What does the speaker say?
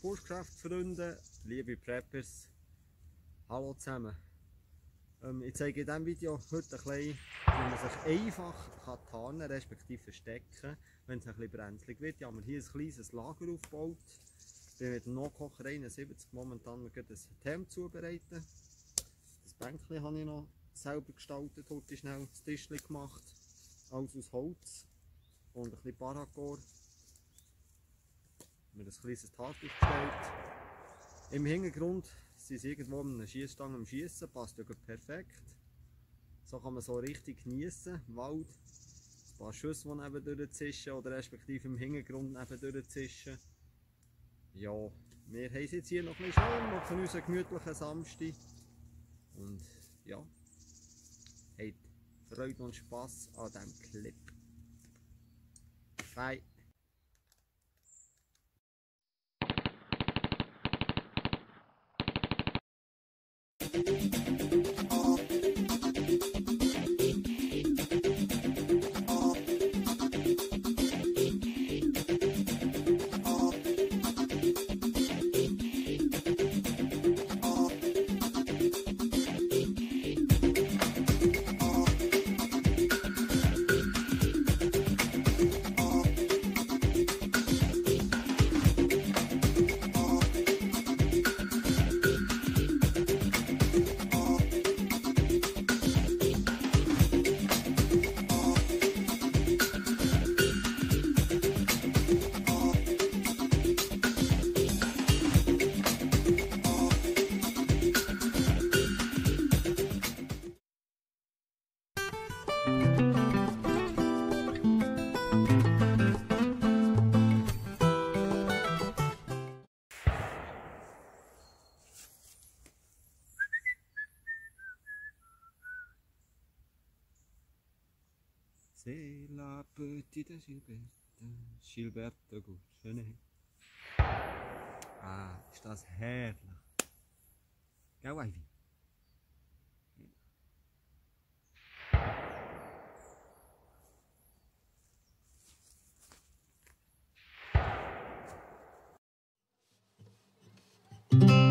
Bushcraft-Freunde, liebe Preppers, hallo zusammen. Ich zeige in diesem Video heute ein bisschen, wie man sich einfach tarnen kann, respektive verstecken, wenn es ein bisschen brenzlig wird. Ich habe mir hier ein kleines Lager aufgebaut. Ich bin mit dem Notkocher 71 momentan ein Hemd zubereiten. Das Bänkchen habe ich noch selber gestaltet, heute schnell das Tischchen gemacht. Alles aus Holz und ein bisschen Paracord. Mir ein kleines Tag aufgestellt. Im Hintergrund sind sie irgendwo an einer Schiessstange am Schiessen, passt ja perfekt. So kann man so richtig geniessen. Wald, ein paar Schüsse, die neben durchzischen oder respektive im Hintergrund neben durchzischen. Ja, wir haben es jetzt hier noch ein bisschen schön, machen unseren gemütlichen Samstag. Und ja, habt Freude und Spass an diesem Clip. Bye! C'est la petite Gilberta Gutscheine. Ah, ist das herrlich. Gell, Ivy? Ja.